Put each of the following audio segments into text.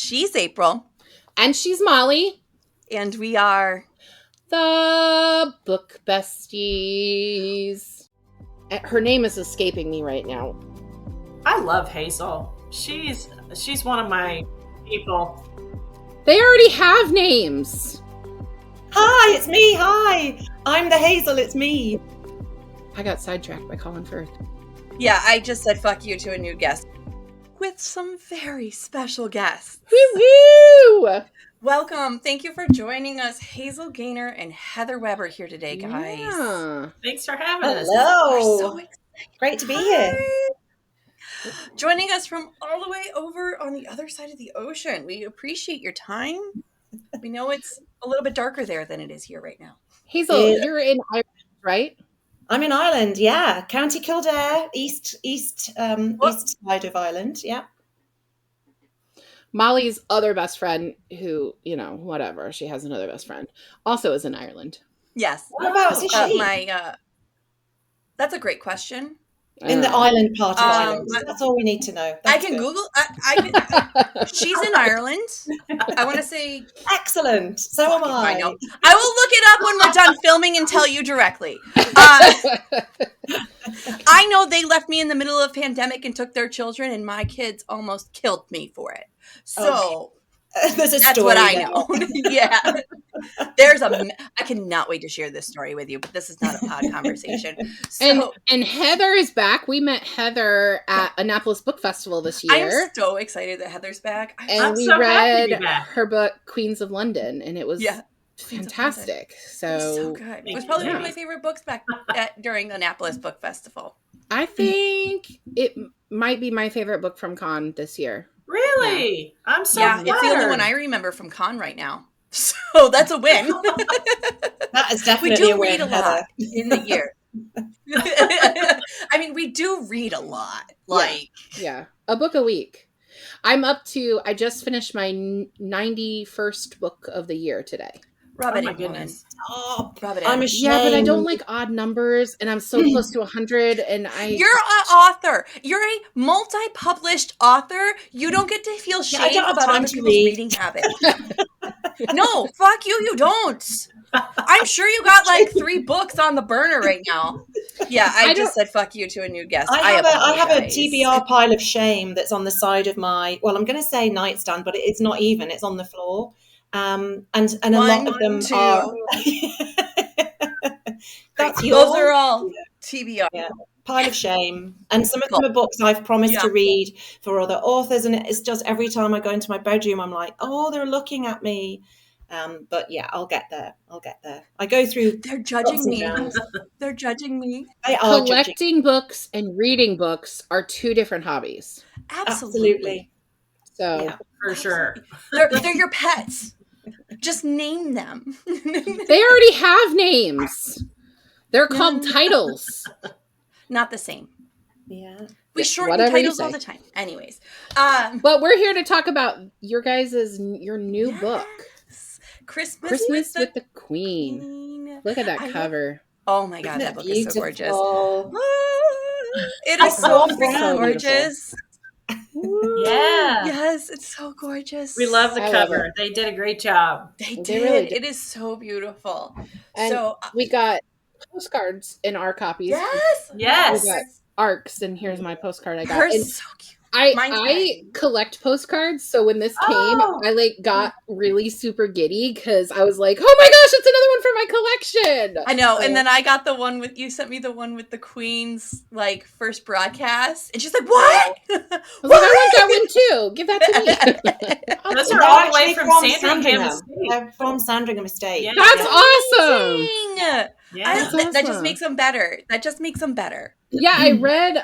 She's April. And she's Molly. And we are the Book Besties. Her name is escaping me right now. I love Hazel. She's one of my people. They already have names. Hi, it's me. Hi. I'm the Hazel. It's me. I got sidetracked by Colin Firth. Yeah, I just said fuck you to a new guest. With some very special guests. Woo-hoo! Welcome. Thank you for joining us. Hazel, Gaynor, and Heather Webb are here today, guys. Yeah. Thanks for having us. Hello. We're so excited. Great to be here. Joining us from all the way over on the other side of the ocean. We appreciate your time. We know it's a little bit darker there than it is here right now. Hazel, you're in Ireland, right? I'm in Ireland, yeah. County Kildare, east side of Ireland, yeah. Molly's other best friend, who, whatever, she has another best friend, also is in Ireland. Yes. Whereabouts is she? That's a great question. In the island part of Ireland. That's all we need to know. I can Google. She's in Ireland. I want to say. Excellent. So am I. I know. I will look it up when we're done filming and tell you directly. I know they left me in the middle of a pandemic and took their children, and my kids almost killed me for it. So. Okay. That's what I know. Yeah. I cannot wait to share this story with you, but this is not a pod conversation. So, and Heather is back. We met Heather at Annapolis Book Festival this year. I'm so excited that Heather's back. And we read her book, Queens of London, and it was fantastic. So good. It was probably one of my favorite books back during Annapolis Book Festival. I think it might be my favorite book from Con this year. Really? Yeah. I'm so flattered. It's the only one I remember from Con right now. So that's a win. That is definitely a win. We do read a lot in the year. I mean, we do read a lot. Yeah, a book a week. I just finished my 91st book of the year today. Rub it my in, goodness. Stop. Rub it I'm in. ashamed. Yeah, but I don't like odd numbers, and I'm so close to 100, and You're an author. You're a multi-published author. You don't get to feel shame about other people's reading habits. No, fuck you, you don't. I'm sure you got like 3 books on the burner right now. Yeah, I just said fuck you to a new guest. I have a TBR pile of shame that's on the side of my, well, I'm going to say nightstand, but it's not even. It's on the floor. And a lot of them are. Those are all TBR. Yeah. Pile of shame. And some of them are books I've promised to read for other authors. And it's just every time I go into my bedroom, I'm like, oh, they're looking at me. But yeah, I'll get there. I go through. They're judging me. They're judging me. They are collecting books and reading books are 2 different hobbies. Absolutely. So for sure. They're your pets. Just name them. They already have names. They're called titles. Not the same. Yeah. We shorten titles all the time. Anyways. But we're here to talk about your new book. Christmas with the Queen. Look at that cover. Oh my God, that book is so gorgeous. It is so gorgeous. Yeah. Yes, it's so gorgeous. We love the cover. They did a great job. They really did. It is so beautiful. And so we got postcards in our copies. Yes. We got ARCs, and here's my postcard I got. Hers so cute. I collect postcards, so when this came, I got really super giddy because I was like, "Oh my gosh, it's another one for my collection!" I know, and then I got the one you sent me the one with the Queen's first broadcast, and she's like, "What?" I want that one too. Give that to me. Those are all the way from Sandringham Estate. They're from Sandringham Estate. Yeah. That's awesome. Yeah, that just makes them better. Yeah, I read.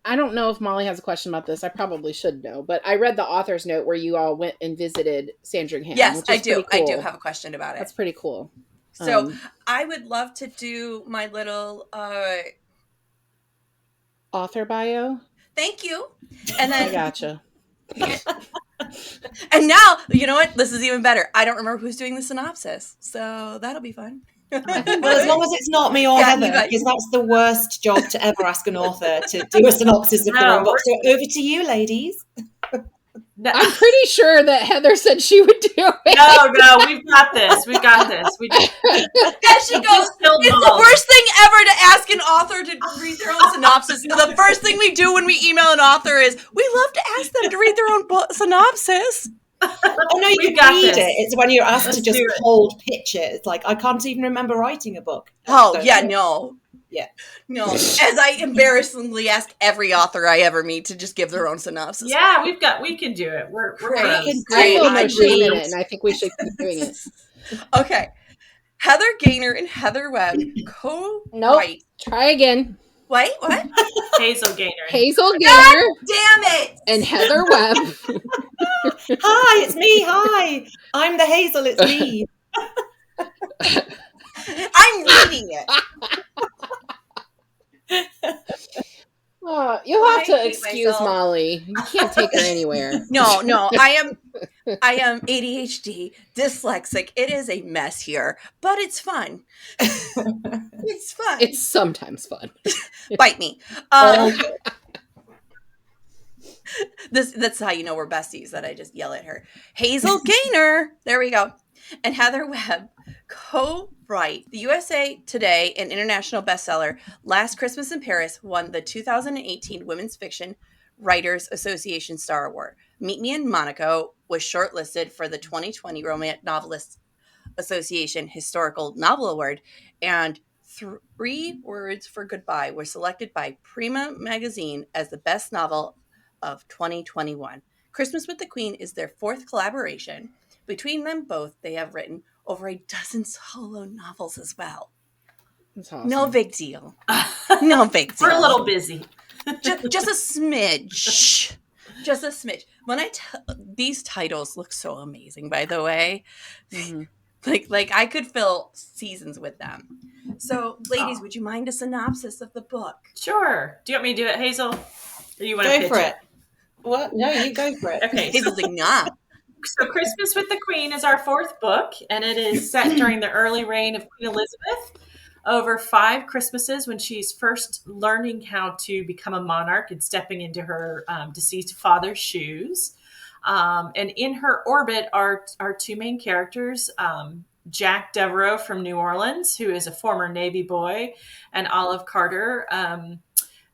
I don't know if Molly has a question about this. I probably should know, but I read the author's note where you all went and visited Sandringham. Yes, I do. Cool. I do have a question about it. That's pretty cool. So I would love to do my little author bio. Thank you. And then I gotcha. And now, you know what? This is even better. I don't remember who's doing the synopsis, so that'll be fun. Well, as long as it's not me or Heather, because that's the worst job to ever ask an author to do a synopsis of their own book. So over to you, ladies. No. I'm pretty sure that Heather said she would do it. No, we've got this. We got this. As she goes, it's the worst thing ever to ask an author to read their own synopsis. The first thing we do when we email an author is, we love to ask them to read their own synopsis. Oh no, you can read it. It's when you're asked to just cold pitch it. It's like, I can't even remember writing a book. Oh, yeah, no. Yeah. No. As I embarrassingly ask every author I ever meet to just give their own synopsis. Yeah, we can do it. We're great. I it, and I think we should keep doing it. Okay. Heather Gaynor and Heather Webb co-write. Nope. Try again. What? Hazel Gaynor. Hazel Gaynor. God damn it! And Heather Webb. Hi, it's me. Hi. I'm the Hazel. It's me. I'm reading it. You'll have to excuse Molly. You can't take her anywhere. No, I am ADHD, dyslexic. It is a mess here, but it's fun. It's fun. It's sometimes fun. Bite me. That's how you know we're besties, that I just yell at her. Hazel Gaynor. There we go. And Heather Webb co-write. The USA Today, an international bestseller, Last Christmas in Paris won the 2018 Women's Fiction Writers Association Star Award. Meet Me in Monaco was shortlisted for the 2020 Romance Novelists Association Historical Novel Award, and 3 Words for Goodbye were selected by Prima Magazine as the best novel of 2021. Christmas with the Queen is their 4th collaboration. Between them both, they have written over a dozen solo novels as well. That's awesome. No big deal. No big deal. We're a little busy. just a smidge. Just a smidge. When these titles look so amazing, by the way. Mm-hmm. Like I could fill seasons with them. So, ladies, would you mind a synopsis of the book? Sure. Do you want me to do it, Hazel? Or you want to go for it? What? No, you go for it. Okay. Hazel's like, nah. So Christmas with the Queen is our 4th book, and it is set during the early reign of Queen Elizabeth, over 5 Christmases when she's first learning how to become a monarch and stepping into her deceased father's shoes. And in her orbit are 2 main characters, Jack Devereaux from New Orleans, who is a former Navy boy, and Olive Carter,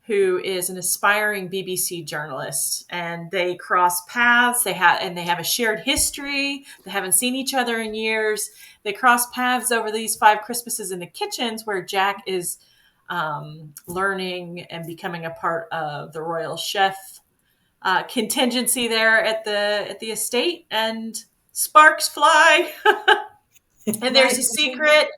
who is an aspiring BBC journalist, and they cross paths. They have a shared history. They haven't seen each other in years. They cross paths over these 5 Christmases in the kitchens, where Jack is learning and becoming a part of the royal chef contingency there at the estate, and sparks fly. And there's a secret.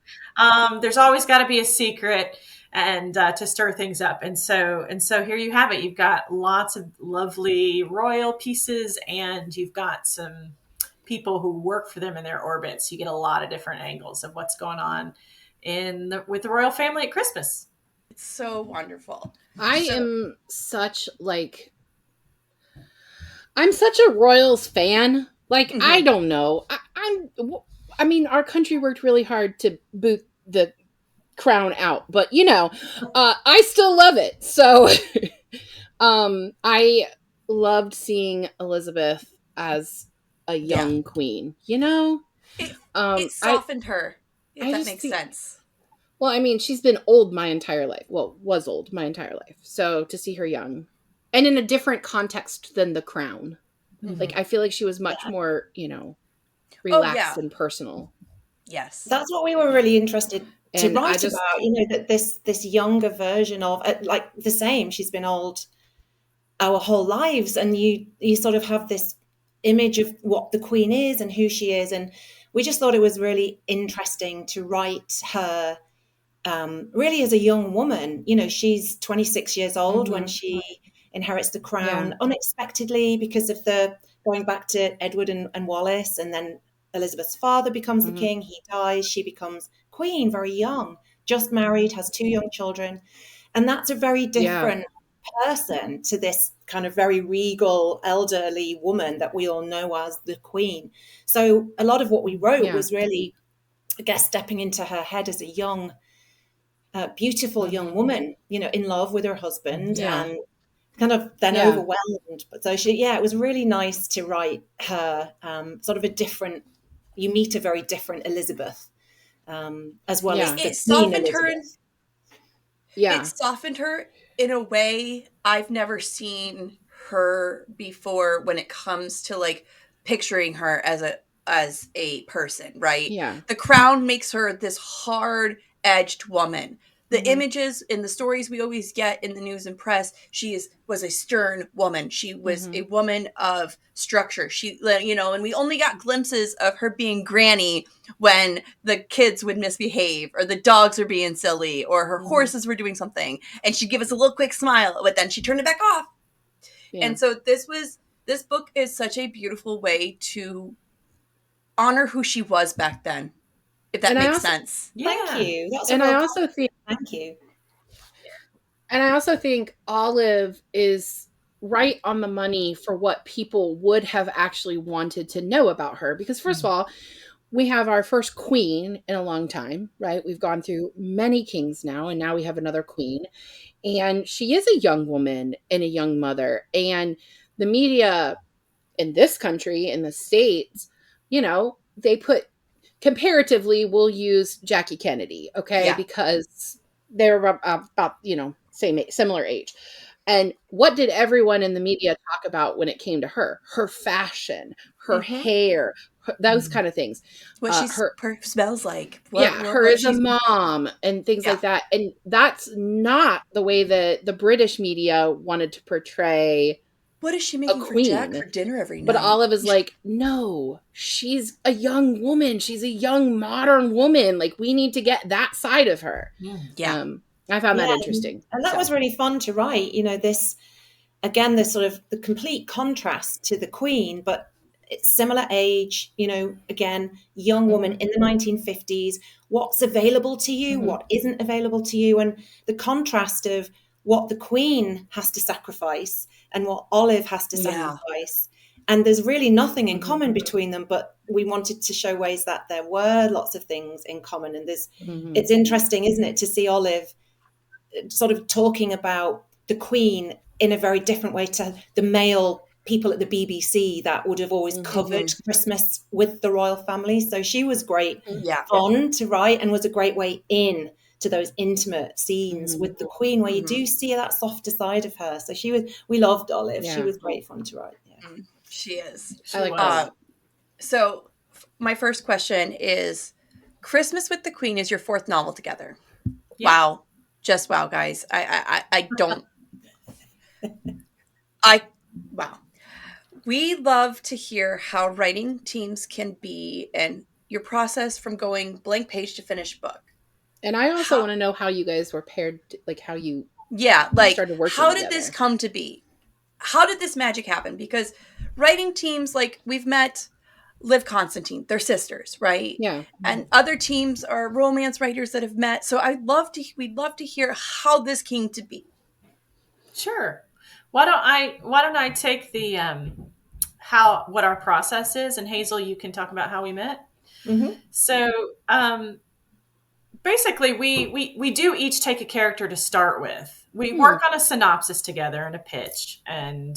There's always got to be a secret. And to stir things up. And so here you have it. You've got lots of lovely royal pieces, and you've got some people who work for them in their orbits. You get a lot of different angles of what's going on with the royal family at Christmas. It's so wonderful. I'm such a Royals fan. Like, mm-hmm. I don't know. I mean, our country worked really hard to boot the crown out, but I still love it. So I loved seeing Elizabeth as a young queen, it softened her, if that makes sense. Well, I mean, she's been old my entire life. Well, was old my entire life. So to see her young and in a different context than the crown, mm-hmm. like I feel like she was much more, relaxed and personal. Yes. That's what we were really interested to write about, that this younger version of, like, the same, she's been old our whole lives, and you sort of have this image of what the Queen is and who she is, and we just thought it was really interesting to write her really as a young woman. She's 26 years old mm-hmm. when she inherits the crown unexpectedly because of going back to Edward and Wallace, and then Elizabeth's father becomes mm-hmm. the king, he dies, she becomes queen very young, just married, has 2 young children, and that's a very different person to this kind of very regal elderly woman that we all know as the Queen. So a lot of what we wrote was really, I guess, stepping into her head as a young beautiful young woman, in love with her husband and kind of then overwhelmed. But so it was really nice to write her, sort of a different, you meet a very different Elizabeth, as well as the Queen Elizabeth. It softened her in a way I've never seen her before when it comes to like picturing her as a person, right? Yeah. The Crown makes her this hard-edged woman. The images in the stories we always get in the news and press, was a stern woman. She was a woman of structure. She, and we only got glimpses of her being granny when the kids would misbehave or the dogs were being silly or her horses were doing something. And she'd give us a little quick smile, but then she'd turn it back off. Yeah. And so this book is such a beautiful way to honor who she was back then. If that makes sense. Thank you. Thank you. And I also think Olive is right on the money for what people would have actually wanted to know about her. Because first of all, we have our first queen in a long time, right? We've gone through many kings now, and now we have another queen. And she is a young woman and a young mother. And the media in this country, in the States, they put, comparatively, we'll use Jackie Kennedy, okay? Yeah. Because they're about, similar age. And what did everyone in the media talk about when it came to her? Her fashion, her hair, those kind of things. What she smells like. Her as a mom and things like that. And that's not the way that the British media wanted to portray. What is she making for Jack for dinner every night? But Olive is like, no, she's a young woman. She's a young modern woman. Like, we need to get that side of her. Yeah. I found that interesting. And that was really fun to write, this sort of the complete contrast to the Queen, but similar age, again, young woman in the 1950s, what's available to you, what isn't available to you, and the contrast of what the Queen has to sacrifice and what Olive has to sacrifice. And there's really nothing in common between them, but we wanted to show ways that there were lots of things in common. And it's interesting, isn't it, to see Olive sort of talking about the Queen in a very different way to the male people at the BBC that would have always covered Christmas with the royal family. So she was great fun to write and was a great way in to those intimate scenes with the Queen where you do see that softer side of her. So we loved Olive. She was great fun to write. Yeah. She is. So my first question is, Christmas with the Queen is your fourth novel together. Yeah. Wow. Just wow, guys. Wow. We love to hear how writing teams can be and your process from going blank page to finished book. And I also want to know how you guys were paired, like how you started working how did this come to be? How did this magic happen? Because writing teams, like we've met Liv Constantine, they're sisters, right? Yeah. And other teams are romance writers that have met. So we'd love to hear how this came to be. Sure. Why don't I take the what our process is, and Hazel, you can talk about how we met. So basically we do each take a character to start with. We work on a synopsis together and a pitch and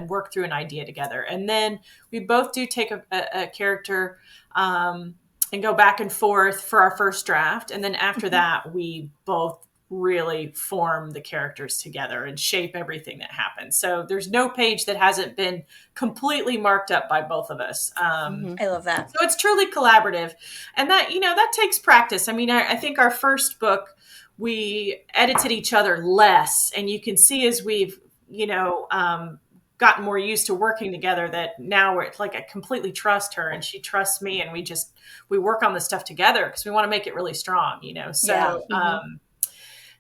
work through an idea together. And then we both do take a character and go back and forth for our first draft. And then after that, we both really form the characters together and shape everything that happens. So there's no page that hasn't been completely marked up by both of us. I love that. So it's truly collaborative. And that, that takes practice. I mean, I think our first book, we edited each other less. And you can see as we've, gotten more used to working together that now we're like, I completely trust her and she trusts me. And we work on this stuff together because we want to make it really strong,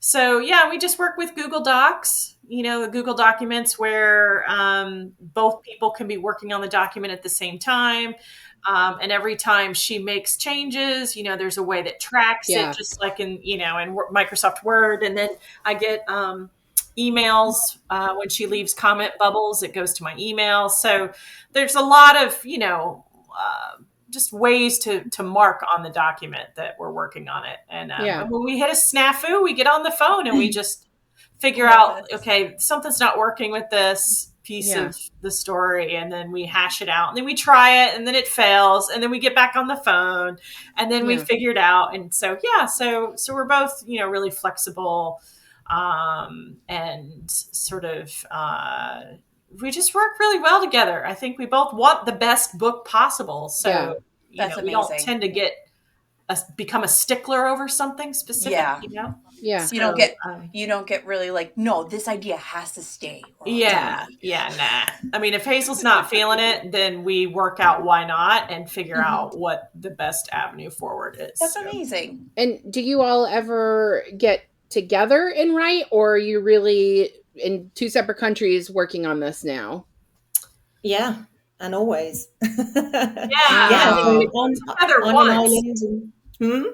So, we just work with Google Docs, the Google documents where both people can be working on the document at the same time. And every time she makes changes, there's a way that tracks it, just like in Microsoft Word. And then I get emails when she leaves comment bubbles, it goes to my email. So there's a lot of, just ways to mark on the document that we're working on it. And when we hit a snafu, we get on the phone and we just figure out, okay, something's not working with this piece Yeah. of the story, and then we hash it out, and then we try it, and then it fails, and then we get back on the phone, and then we figure it out. And so so we're both, you know, really flexible, and sort of we just work really well together. I think we both want the best book possible, so you know, we don't tend to become a stickler over something specific, you know. Yeah. So you don't get really like, no, this idea has to stay. Nah. I mean, if Hazel's not feeling it, then we work out why not and figure out what the best avenue forward is. That's amazing. And do you all ever get together and write, or are you really in two separate countries working on this now? Yeah, and always. Yeah. So together on once. an island and,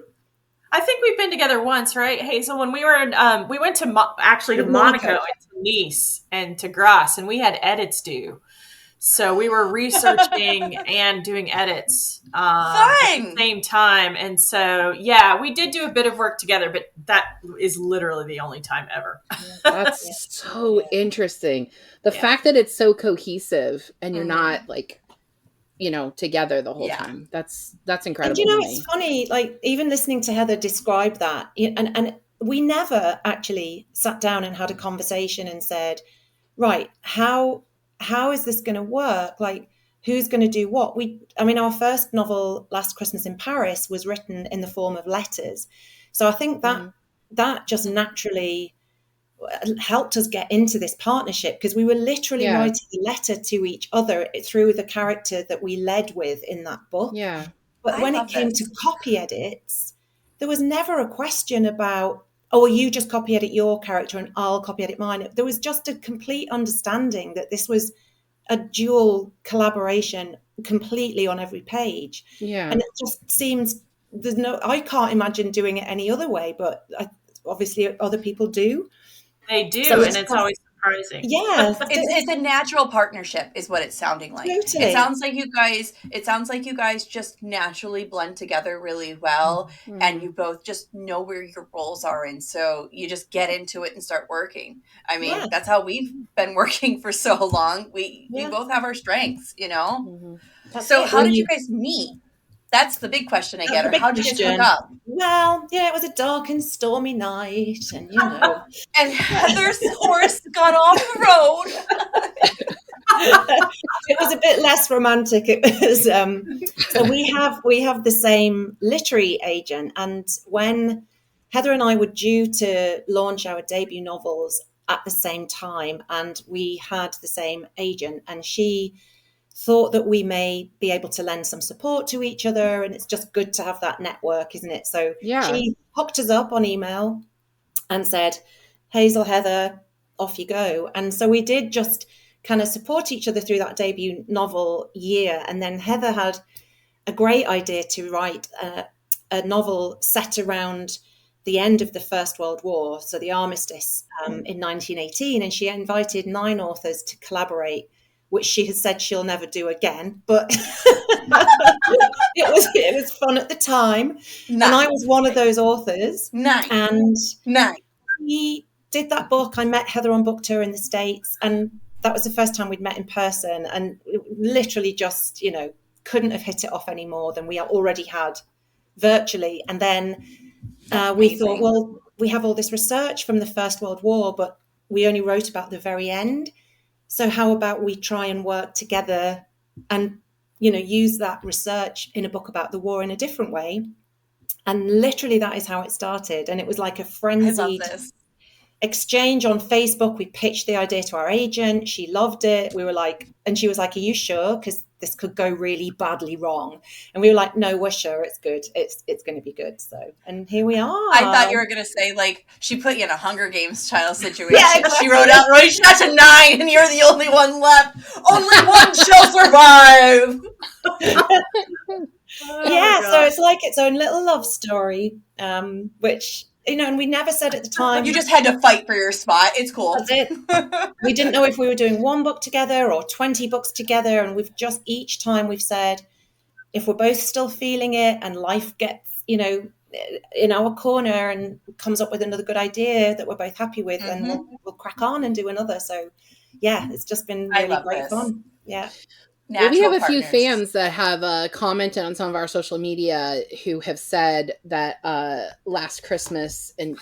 I think we've been together once, right, Hazel? When we were in, we went to Monaco and to Nice and to Grasse, and we had edits due. So we were researching and doing edits at the same time. And so, yeah, we did do a bit of work together, but that is literally the only time ever. That's so interesting. The fact that it's so cohesive and you're not like, you know, together the whole time. That's incredible. And you know, it's funny, like even listening to Heather describe that, and we never actually sat down and had a conversation and said, right, how is this going to work? Like, who's going to do what? I mean, our first novel, Last Christmas in Paris, was written in the form of letters. So I think that just naturally helped us get into this partnership, because we were literally writing a letter to each other through the character that we led with in that book. Yeah. But when it came to copy edits, there was never a question about, oh, you just copy edit your character and I'll copy edit mine. There was just a complete understanding that this was a dual collaboration completely on every page. Yeah. And it just seems I can't imagine doing it any other way, but obviously other people do. They do, so and it's always surprising. Yeah. It's a natural partnership is what it's sounding like. Totally. It sounds like you guys just naturally blend together really well, and you both just know where your roles are, and so you just get into it and start working. I mean, that's how we've been working for so long. We both have our strengths, you know? So how did you guys meet? That's the big question I get. How did you guys hook up? Well, yeah, it was a dark and stormy night, and you know. And Heather's horse got off the road. It was a bit less romantic. It was so we have the same literary agent, and when Heather and I were due to launch our debut novels at the same time, and we had the same agent, and she thought that we may be able to lend some support to each other, and it's just good to have that network, isn't it? So she hooked us up on email and said, Hazel, Heather, off you go. And so we did just kind of support each other through that debut novel year. And then Heather had a great idea to write a novel set around the end of the First World War, so the armistice in 1918, and she invited 9 authors to collaborate, which she has said she'll never do again, but it was fun at the time. And I was one of those authors. And we did that book. I met Heather on book tour in the States, and that was the first time we'd met in person, and literally just, you know, couldn't have hit it off any more than we already had virtually. And then we thought, well, we have all this research from the First World War, but we only wrote about the very end. So how about we try and work together and, you know, use that research in a book about the war in a different way? And literally that is how it started. And it was like a frenzied exchange on Facebook. We pitched the idea to our agent. She loved it. We were like, and she was like, are you sure? Because this could go really badly wrong. And we were like, no, we're sure it's good. It's going to be good. So, and here we are. I thought you were going to say, like, she put you in a Hunger Games style situation. Yeah, exactly. She wrote out, right, shot to 9 and you're the only one left. Only one shall survive. So it's like its own little love story, which, you know, and we never said at the time. You just had to fight for your spot. It's cool. That's it. We didn't know if we were doing one book together or 20 books together. And we've just, each time we've said, if we're both still feeling it and life gets, you know, in our corner and comes up with another good idea that we're both happy with, and we'll crack on and do another. So yeah, it's just been really great fun. Yeah. Well, we have a few fans that have commented on some of our social media who have said that Last Christmas in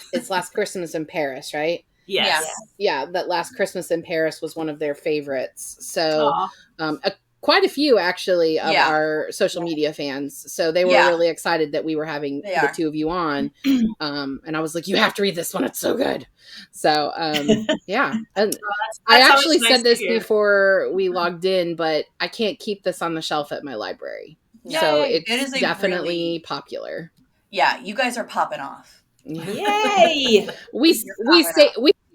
Paris, right? Yes. Yeah, that Last Christmas in Paris was one of their favorites. So quite a few actually of our social media fans. So they were really excited that we were having the two of you on. And I was like, you have to read this one. It's so good. So yeah. And I actually said this before we logged in, but I can't keep this on the shelf at my library. Yay. So it is definitely popular. Yeah, you guys are popping off. Yay! we say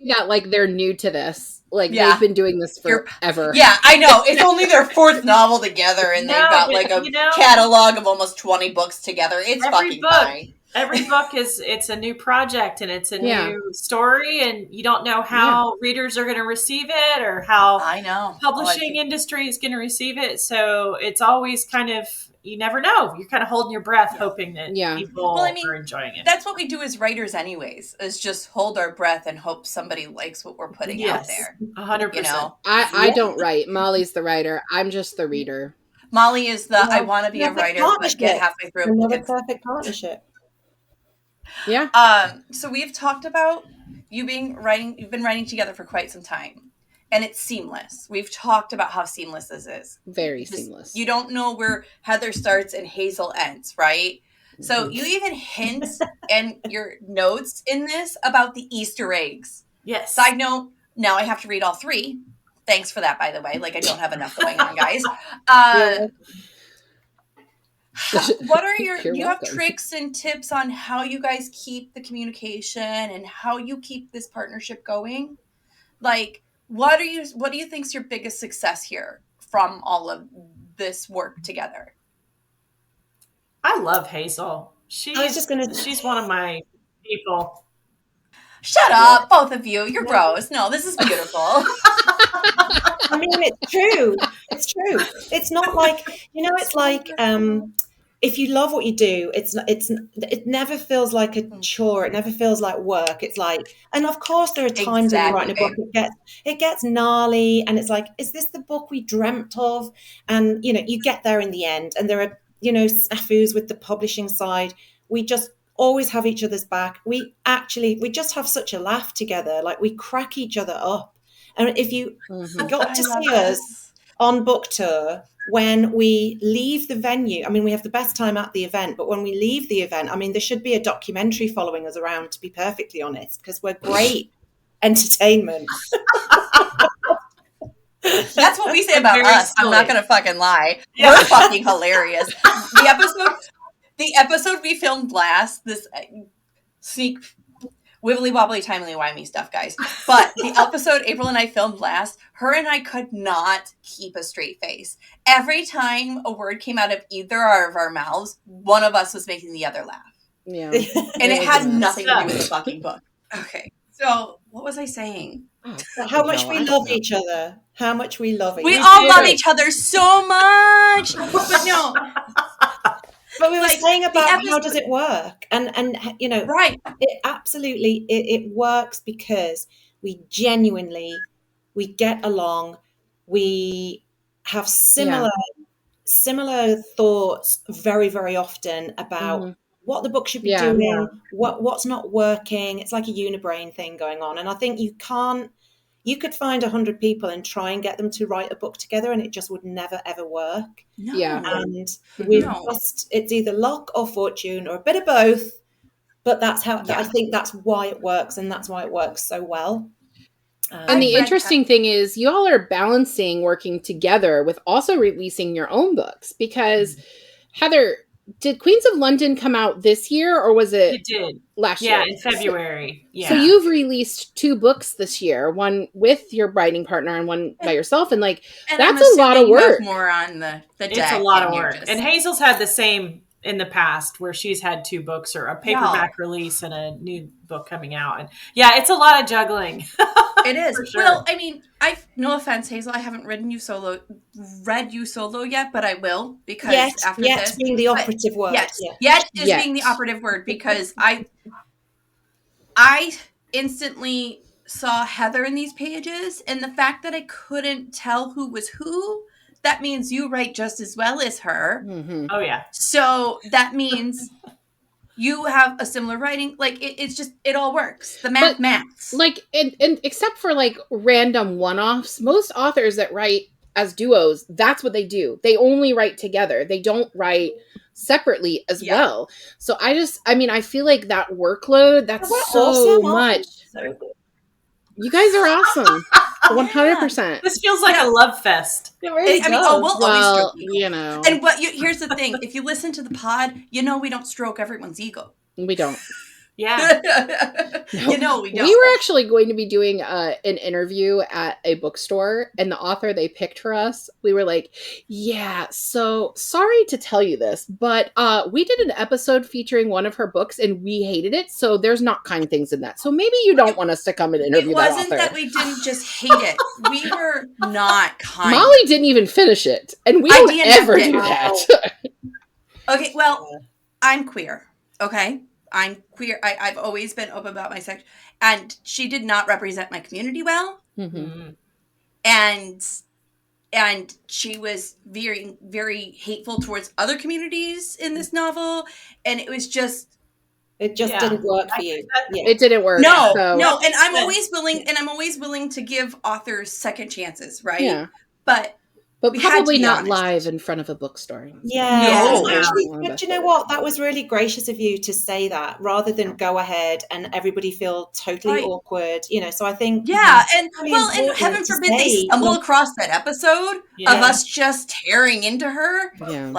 that like they're new to this. Like they've been doing this forever. Yeah, I know. It's only their fourth novel together, and they've got like a catalog of almost 20 books together. It's fucking fine. Every book it's a new project, and it's a new story, and you don't know how readers are going to receive it or how publishing industry is going to receive it. So it's always kind of, you never know. You're kind of holding your breath, hoping that people are enjoying it. That's what we do as writers anyways, is just hold our breath and hope somebody likes what we're putting out there. 100%. You know? I don't write. Molly's the writer. I'm just the reader. Molly is the I want to be a writer, but get halfway through. Another perfect partnership. Yeah. So we've talked about you've been writing together for quite some time, and it's seamless. We've talked about how seamless this is. Very seamless. You don't know where Heather starts and Hazel ends, right? So you even hint in your notes in this about the Easter eggs. Yes. Side note, now I have to read all 3. Thanks for that, by the way. Like, I don't have enough going on, guys. What are do you have tricks and tips on how you guys keep the communication and how you keep this partnership going? Like, what do you think's your biggest success here from all of this work together? I love Hazel. She's one of my people. Shut up, both of you. You're gross. No, this is beautiful. I mean, it's true. It's true. It's not like, it's like, if you love what you do, it never feels like a chore. It never feels like work. It's like, and of course there are times when you're writing a book, it gets gnarly, and it's like, is this the book we dreamt of? And, you get there in the end, and there are, snafus with the publishing side. We just always have each other's back. We just have such a laugh together. Like, we crack each other up. And if you got to see us on book tour, when we leave the venue, I mean, we have the best time at the event, but when we leave the event, I mean, there should be a documentary following us around, to be perfectly honest, because we're great entertainment. That's what we say about us. Silly. I'm not going to fucking lie. Yeah. We're fucking hilarious. The episode we filmed last, this sneak wibbly wobbly timely wimey stuff, guys. But the episode April and I filmed last, her and I could not keep a straight face. Every time a word came out of either of our mouths, one of us was making the other laugh. Yeah. And it had nothing to do with the fucking book. Okay. So what was I saying? How much we love each other. How much we love each other. We all love each other so much. But no. But we were saying about how does it work? And right. It absolutely, it works because we genuinely, we get along. We have similar thoughts very, very often about what the book should be doing, what's not working. It's like a unibrain thing going on. And I think you could find 100 people and try and get them to write a book together, and it just would never, ever work. No. Yeah. And it's either luck or fortune or a bit of both, but that's how, I think that's why it works, and that's why it works so well. And the interesting thing is you all are balancing working together with also releasing your own books, because Heather, did Queens of London come out this year, or was it last year? Yeah, in February. So you've released 2 books this year, one with your writing partner and one by yourself. And that's a lot of work. More on the deck. It's a lot of work. And Hazel's had the same in the past, where she's had 2 books, or a paperback release and a new book coming out. And it's a lot of juggling. It is. Sure. Well, I mean, no offense, Hazel, I haven't read you solo yet, but I will, because after this, being the operative word. Yet is being the operative word, because I instantly saw Heather in these pages, and the fact that I couldn't tell who was who, that means you write just as well as her. Mm-hmm. Oh yeah. So that means you have a similar writing. Like, it's just, it all works. The maths. Like, and except for like random one-offs, most authors that write as duos, that's what they do. They only write together. They don't write separately as well. So I feel like that workload, that's so much. So good. You guys are awesome. 100%. This feels like a love fest. It really does. We'll always stroke you know. And here's the thing. If you listen to the pod, we don't stroke everyone's ego. We don't. Yeah. We don't. We were actually going to be doing an interview at a bookstore, and the author they picked for us, we were like, yeah, so sorry to tell you this, but we did an episode featuring one of her books and we hated it, so there's not kind things in that. So maybe you don't want us to come and interview that author. It wasn't that we didn't just hate it. We were not kind. Molly didn't even finish it, and we don't ever do that. Okay, well, I'm queer, okay? I'm queer. I've always been open about my sex, and she did not represent my community well. Mm-hmm. And she was very, very hateful towards other communities in this novel, and it just didn't work for you. It didn't work. No, and I'm always willing to give authors second chances, right? Yeah. But probably not live in front of a bookstore. Yeah. But you know what? That was really gracious of you to say that, rather than go ahead and everybody feel totally awkward. So I think and heaven forbid they stumble across that episode of us just tearing into her. Yeah.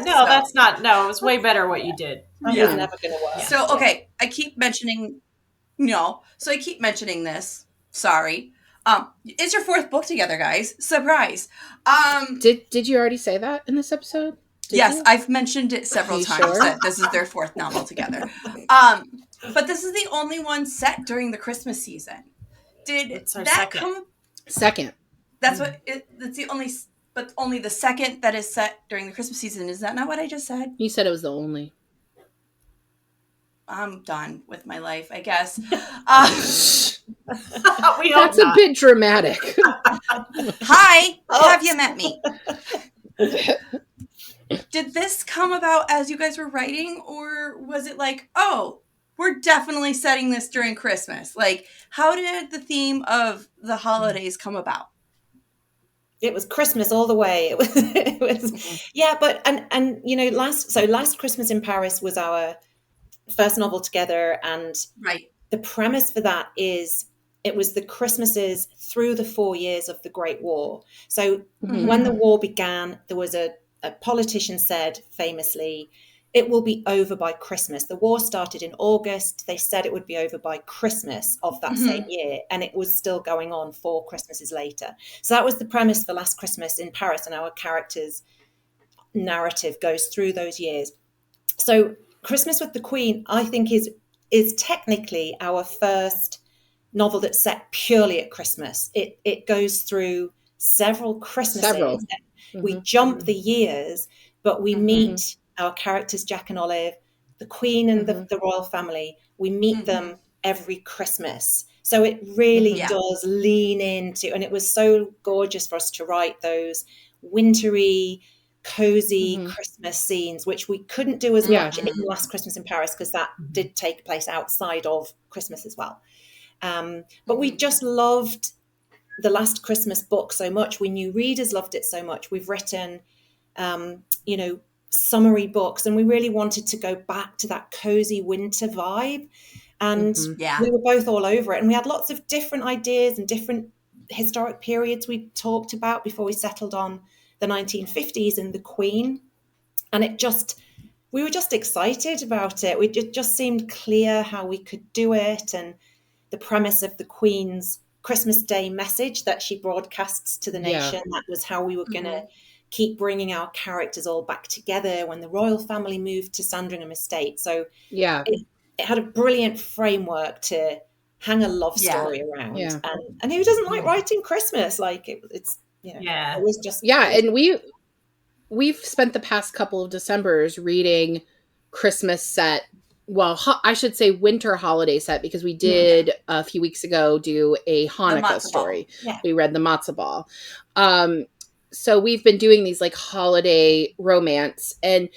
No, that's not. No, it was way better what you did. It was never going to work. So okay, I keep mentioning this. Sorry. It's your fourth book together, guys. Surprise. Did you already say that in this episode? Yes, I've mentioned it several times that this is their fourth novel together. But this is the only one set during the Christmas season. Did that come second? That's that's the only, but only the second that is set during the Christmas season. Is that not what I just said? You said it was the only. I'm done with my life, I guess. That's a bit dramatic. Hi, have you met me? Did this come about as you guys were writing, or was it like, oh, we're definitely setting this during Christmas? Like, how did the theme of the holidays come about? It was Christmas all the way. It was but last Christmas in Paris was our first novel together, and the premise for that is it was the Christmases through the 4 years of the Great War. So when the war began, there was a politician said famously, it will be over by Christmas. The war started in August. They said it would be over by Christmas of that same year, and it was still going on 4 Christmases later. So that was the premise for Last Christmas in Paris, and our character's narrative goes through those years. So Christmas with the Queen, I think, is technically our first novel that's set purely at Christmas. It goes through several Christmases. We jump the years, but we meet our characters, Jack and Olive, the Queen and the royal family. We meet them every Christmas. So it really does lean into, and it was so gorgeous for us to write those wintry, cozy Christmas scenes, which we couldn't do as much in Last Christmas in Paris, because that did take place outside of Christmas as well. But we just loved the Last Christmas book so much. We knew readers loved it so much. We've written, summary books, and we really wanted to go back to that cozy winter vibe. And we were both all over it. And we had lots of different ideas and different historic periods we talked about before we settled on the 1950s and the Queen. And we were just excited about it. It just seemed clear how we could do it, and the premise of the Queen's Christmas Day message that she broadcasts to the nation. That was how we were going to keep bringing our characters all back together when the royal family moved to Sandringham Estate. So it had a brilliant framework to hang a love story around. Yeah. And who doesn't like writing Christmas? Like it's, you know, it was just. And we've spent the past couple of Decembers reading Christmas set. Well, I should say winter holiday set, because we did a few weeks ago do a Hanukkah story. Yeah. We read the Matzah Ball. So we've been doing these like holiday romance, and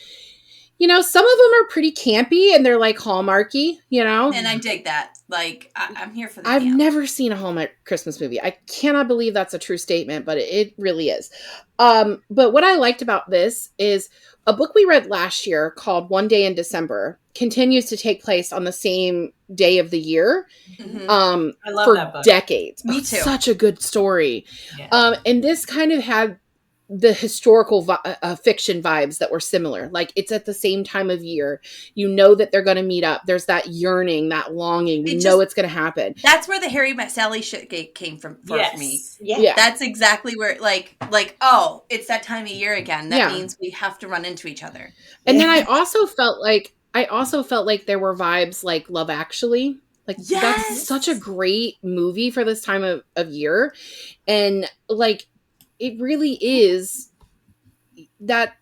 you know, some of them are pretty campy and they're like Hallmarky, you know? And I dig that. Like, I'm here for the I've camp. never seen a Hallmark Christmas movie. I cannot believe that's a true statement, but it really is. But what I liked about this is a book we read last year called One Day in December continues to take place on the same day of the year. I love for that book. decades. Me too. Such a good story. Yeah. And this kind of had the historical fiction vibes that were similar. Like, it's at the same time of year. You know that they're going to meet up. There's that yearning, that longing. We know it's going to happen. That's where the Harry Met Sally shit came from for me. Yeah. That's exactly where, like, oh, it's that time of year again. That means we have to run into each other. And then I also felt like there were vibes like Love Actually. Like, that's such a great movie for this time of year. And like, it really is that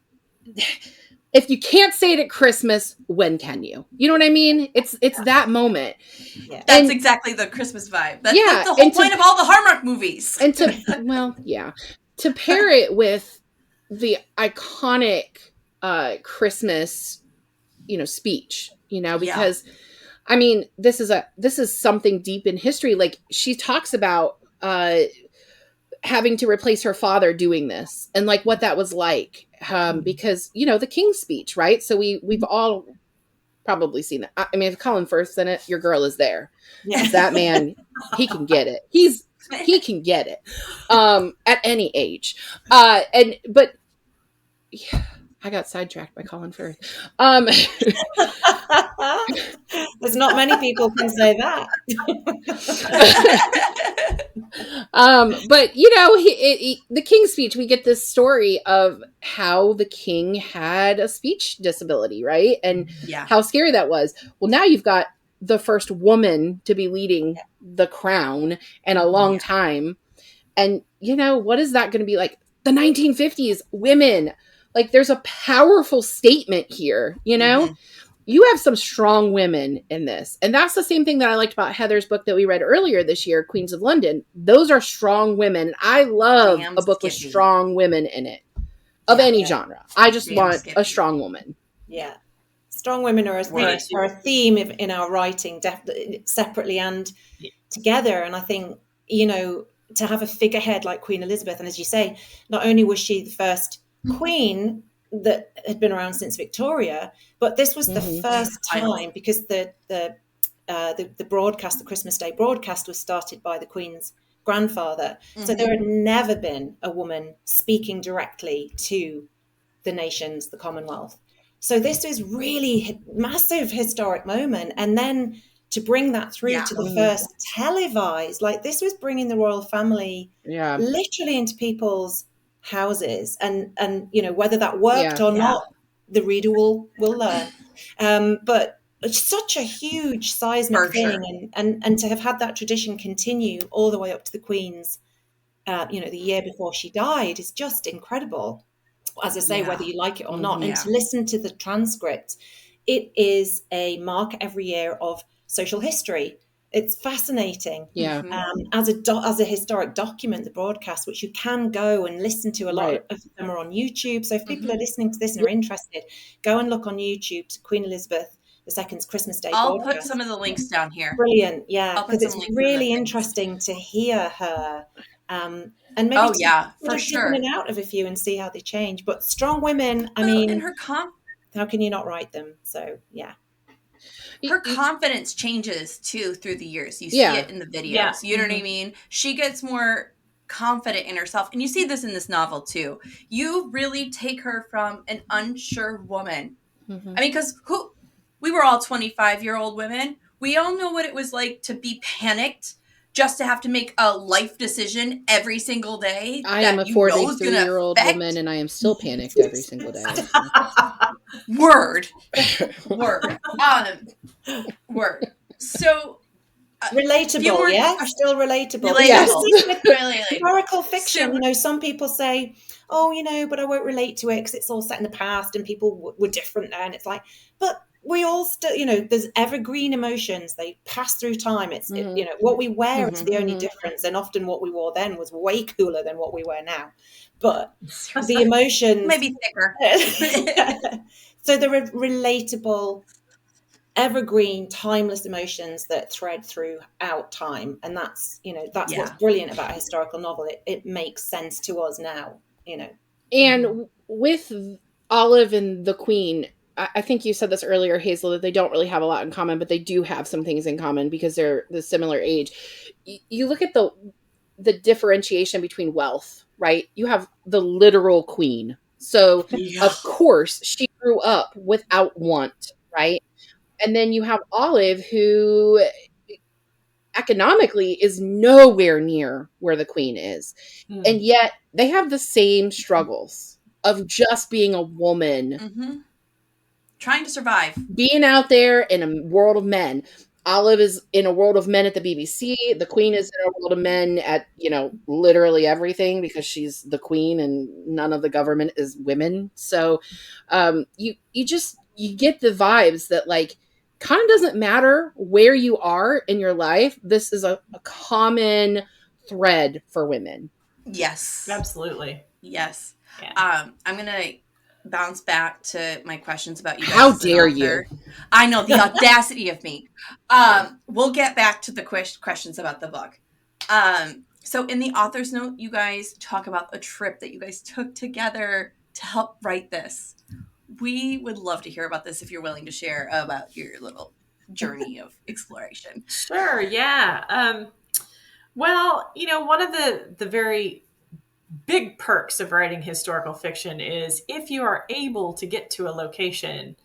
if you can't say it at Christmas, when can you? You know what I mean? It's that moment. Yeah. That's exactly the Christmas vibe. That's the whole point of all the Hallmark movies. And to pair it with the iconic Christmas, you know, speech, you know, because I mean, this is something deep in history. Like, she talks about having to replace her father doing this and like what that was like, because, you know, the King's Speech, right? So we've all probably seen that. I mean, if Colin Firth's in it, your girl is there. Yeah. That man, he can get it. He can get it at any age. But yeah, I got sidetracked by Colin Firth. There's not many people can say that. But you know, the King's Speech, we get this story of how the king had a speech disability, right? And how scary that was. Well, now you've got the first woman to be leading the crown in a long time. And you know, what is that going to be like? The 1950s, women. Like, there's a powerful statement here, you know? You have some strong women in this. And that's the same thing that I liked about Heather's book that we read earlier this year, Queens of London. Those are strong women. I love a book with strong women in it of any genre. I just want a strong woman. Yeah. Strong women are a theme in our writing, definitely separately and together. And I think, you know, to have a figurehead like Queen Elizabeth, and as you say, not only was she the first queen that had been around since Victoria, but this was the first time, because the broadcast, the Christmas Day broadcast, was started by the Queen's grandfather. So there had never been a woman speaking directly to the nations, the Commonwealth. So this is really massive historic moment. And then to bring that through to the first televised, like, this was bringing the royal family literally into people's houses, and you know, whether that worked or not, the reader will learn. But it's such a huge seismic thing, and to have had that tradition continue all the way up to the Queen's, you know, the year before she died, is just incredible. As I say, whether you like it or not, and to listen to the transcript, it is a mark every year of social history. It's fascinating. As a historic document, the broadcast, which you can go and listen to, a lot of them are on YouTube. So if people are listening to this and are interested, go and look on YouTube to Queen Elizabeth II's Christmas Day I'll broadcast. put some of the links down here. Brilliant, because it's really interesting to hear her, and maybe for sure, in and out of a few and see how they change. But strong women, I mean, and her how can you not write them? So her confidence changes too through the years. You see it in the videos. You know what I mean? She gets more confident in herself. And you see this in this novel too. You really take her from an unsure woman. I mean, because we were all 25-year-old women. We all know what it was like to be panicked just to have to make a life decision every single day. I am a 43-year-old woman, and I am still panicked every single day. Word. Word. Word. So relatable, yeah, still relatable. Historical fiction, you know, some people say, oh, you know, but I won't relate to it because it's all set in the past and people were different then. It's like, but we all still, you know, there's evergreen emotions. They pass through time. It's, you know, what we wear is the only difference. And often what we wore then was way cooler than what we wear now. But the emotions... Maybe thicker. So there are relatable, evergreen, timeless emotions that thread throughout time. And that's, you know, that's what's brilliant about a historical novel. It makes sense to us now, you know. And with Olive and the Queen, I think you said this earlier, Hazel, that they don't really have a lot in common, but they do have some things in common because they're the similar age. You look at the differentiation between wealth, right? You have the literal queen. So, of course, she grew up without want, right? And then you have Olive, who economically is nowhere near where the queen is. And yet they have the same struggles of just being a woman. Trying to survive. Being out there in a world of men. Olive is in a world of men at the BBC. The Queen is in a world of men at, you know, literally everything because she's the Queen and none of the government is women. So you get the vibes that, like, kind of doesn't matter where you are in your life. This is a common thread for women. Yes. Absolutely. Yes. Yeah. I'm going to bounce back to my questions about you guys. How dare you? I know, the audacity of me. We'll get back to the questions about the book. So in the author's note, you guys talk about a trip that you guys took together to help write this. We would love to hear about this if you're willing to share about your little journey of exploration. Sure, yeah. Well, you know, one of the very big perks of writing historical fiction is if you are able to get to a location,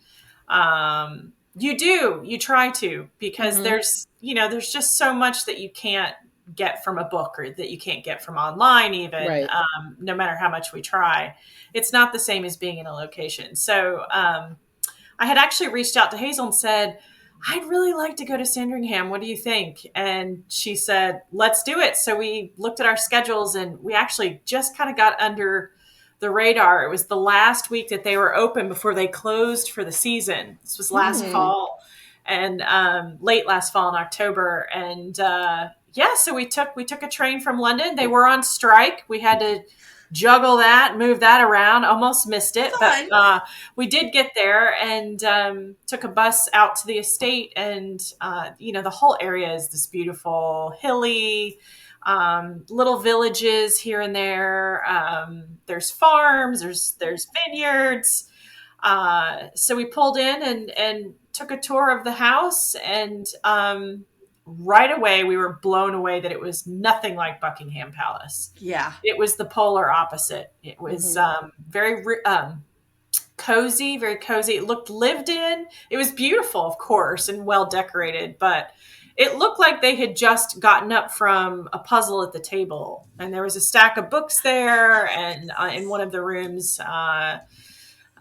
you try to, because there's just so much that you can't get from a book or that you can't get from online even, right. No matter how much we try. It's not the same as being in a location. So I had actually reached out to Hazel and said, I'd really like to go to Sandringham. What do you think? And she said, let's do it. So we looked at our schedules and we actually just kind of got under the radar. It was the last week that they were open before they closed for the season. This was last fall and late last fall in October. And so we took a train from London. They were on strike. We had to juggle that, move that around, almost missed it. But we did get there and took a bus out to the estate. And, the whole area is this beautiful, hilly, little villages here and there. There's farms, there's vineyards. So we pulled in and took a tour of the house, and right away we were blown away that it was nothing like Buckingham Palace. Yeah. It was the polar opposite. It was very cozy, very cozy. It looked lived in. It was beautiful, of course, and well decorated, but it looked like they had just gotten up from a puzzle at the table. And there was a stack of books there and in one of the rooms.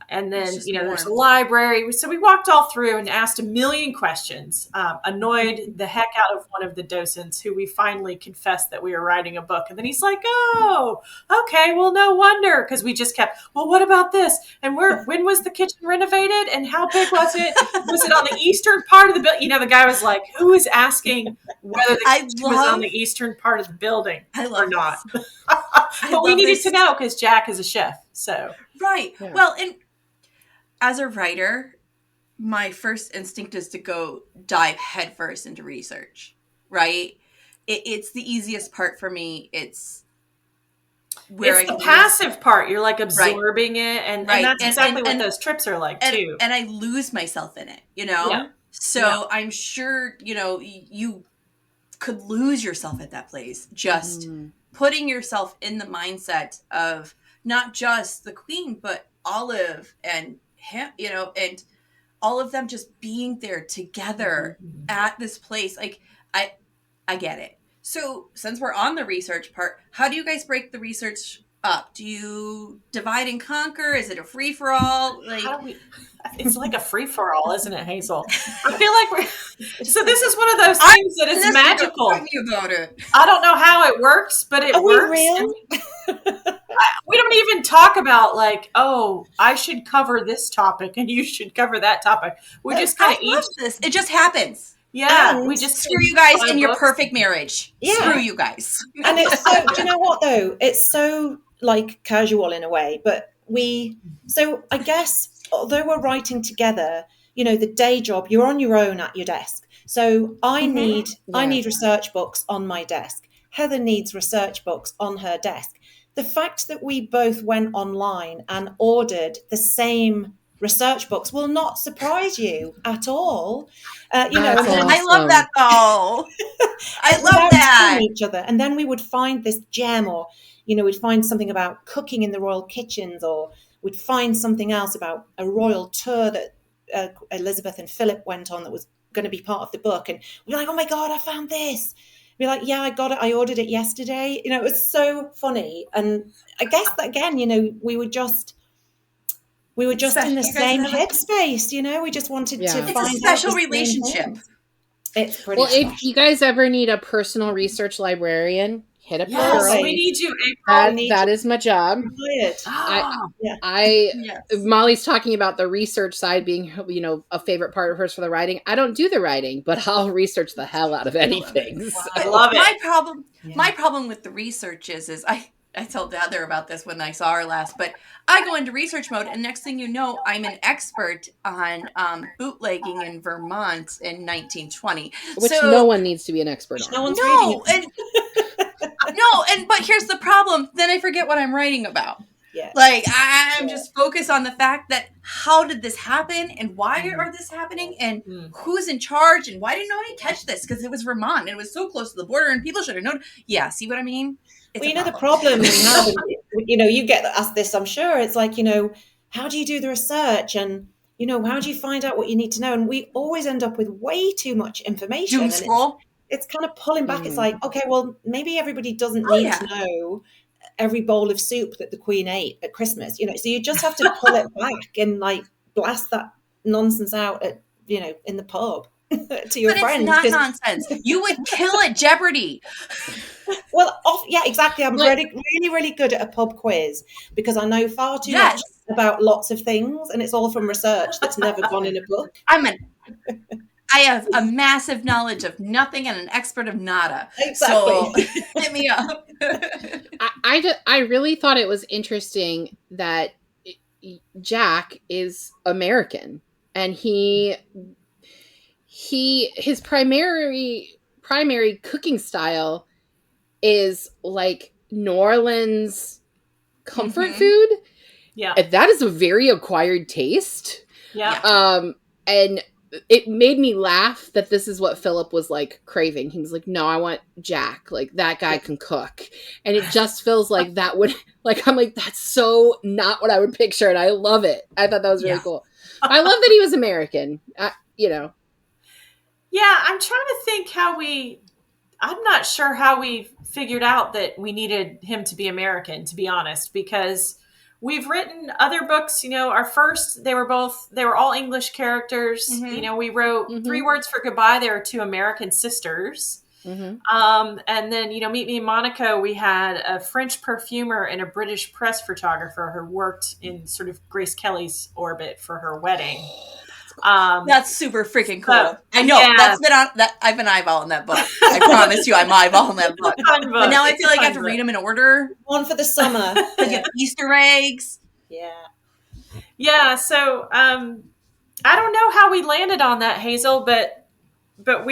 And then, there's a library. So we walked all through and asked a million questions, annoyed the heck out of one of the docents who we finally confessed that we were writing a book. And then he's like, oh, okay, well, no wonder. Because we just kept, well, what about this? And when was the kitchen renovated? And how big was it? Was it on the eastern part of the building? The guy was like, who is asking whether the kitchen was on the eastern part of the building or not? But we needed to know because Jack is a chef. So right. Yeah. Well, and as a writer, my first instinct is to go dive headfirst into research, right? It's the easiest part for me. It's the passive part. You're like absorbing it. And that's exactly what those trips are like too. And I lose myself in it, Yeah. So I'm sure, you could lose yourself at that place. Just putting yourself in the mindset of not just the Queen, but Olive and him, and all of them just being there together at this place. Like, I get it. So since we're on the research part, how do you guys break the research up? Do you divide and conquer? Is it a free for all? Like, how do we? It's like a free for all, isn't it, Hazel? I feel like we're. So this is one of those things that is magical. Tell me about it. I don't know how it works, but it works. We real? We don't even talk about like, oh, I should cover this topic and you should cover that topic. We just kind of love this. It just happens. Yeah, And we just screw you guys in your perfect marriage. Yeah. Screw you guys. And it's so, do you know what though? It's so like casual in a way, but so I guess although we're writing together, you know, the day job, you're on your own at your desk. So I need research books on my desk. Heather needs research books on her desk. The fact that we both went online and ordered the same research books will not surprise you at all. You know, awesome. I love that though. I love that. Each other, and then we would find this gem, or you know, we'd find something about cooking in the royal kitchens, or we'd find something else about a royal tour that Elizabeth and Philip went on that was going to be part of the book, and we're like, oh my god, I found this. Be like, yeah, I got it. I ordered it yesterday. You know, it was so funny. And I guess that again, you know, we were just in the same headspace. You know, we just wanted to find it's a special relationship. It's pretty. Well, if you guys ever need a personal research librarian, hit up Pearl. We need you, April. That is my job. Molly's talking about the research side being, you know, a favorite part of hers for the writing. I don't do the writing, but I'll research the hell out of anything. I love it. My problem with the research is I told Heather about this when I saw her last, but I go into research mode, and next thing you know, I'm an expert on bootlegging in Vermont in 1920. Which no one needs to be an expert on. No one's reading it. But here's the problem. Then I forget what I'm writing about. Yeah. Like, I'm just focused on the fact that how did this happen, and why are this happening, and who's in charge, and why didn't nobody catch this? Because it was Vermont, and it was so close to the border, and people should have known. Yeah, see what I mean? Well, you know, the problem we have, you know, you get asked this, I'm sure. It's like, you know, how do you do the research? And, you know, how do you find out what you need to know? And we always end up with way too much information. Doom scroll. It's kind of pulling back. It's like, okay, well, maybe everybody doesn't need to know every bowl of soup that the Queen ate at Christmas, you know, so you just have to pull it back and like blast that nonsense out at, you know, in the pub to your friends. But it's not nonsense. You would kill at Jeopardy. Well, yeah, exactly. I'm really good at a pub quiz because I know far too much about lots of things, and it's all from research that's never gone in a book. I have a massive knowledge of nothing and an expert of nada. Exactly. So hit me up. I really thought it was interesting that Jack is American, and his primary cooking style is like New Orleans comfort food. Yeah. That is a very acquired taste. Yeah. And it made me laugh that this is what Philip was like craving. He was like, no, I want Jack. Like, that guy can cook. And it just feels like that would, like, I'm like, that's so not what I would picture. And I love it. I thought that was really cool. I love that he was American, you know. Yeah, I'm trying to think I'm not sure how we figured out that we needed him to be American, to be honest, because we've written other books, you know, our first, they were all English characters. You know, we wrote 3 Words for Goodbye. There are 2 American sisters. And then, you know, Meet Me in Monaco, we had a French perfumer and a British press photographer who worked in sort of Grace Kelly's orbit for her wedding. That's super freaking cool. I know that's been on that. I've been eyeballing that book. I promise you, I'm eyeballing that book. But now I feel like I have to read them in order. One for the summer. You get Easter eggs. Yeah. So I don't know how we landed on that, Hazel, but when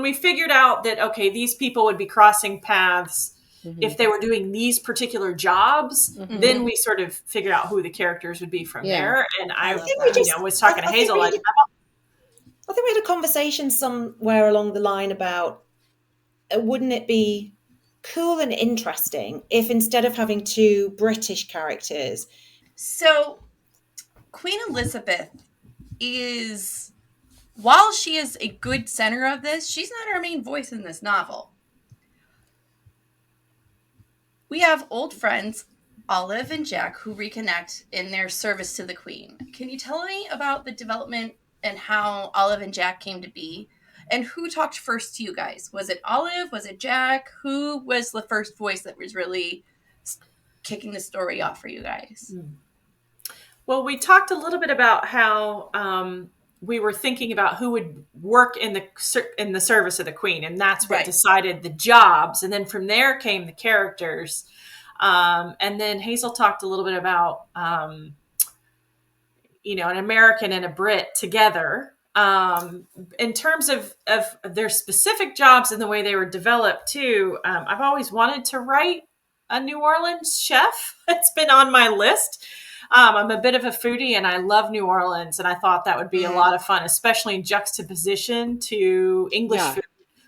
we figured out that okay, these people would be crossing paths. If they were doing these particular jobs, then we sort of figured out who the characters would be from there. And I was talking to Hazel. I think we had a conversation somewhere along the line about wouldn't it be cool and interesting if instead of having 2 British characters. So Queen Elizabeth is, while she is a good center of this, she's not our main voice in this novel. We have old friends, Olive and Jack, who reconnect in their service to the Queen. Can you tell me about the development and how Olive and Jack came to be? And who talked first to you guys? Was it Olive? Was it Jack? Who was the first voice that was really kicking the story off for you guys? Well, we talked a little bit about how we were thinking about who would work in the service of the Queen, and that's what decided the jobs. And then from there came the characters. And then Hazel talked a little bit about an American and a Brit together. In terms of their specific jobs and the way they were developed too, I've always wanted to write a New Orleans chef. It's been on my list. I'm a bit of a foodie and I love New Orleans, and I thought that would be a lot of fun, especially in juxtaposition to English food,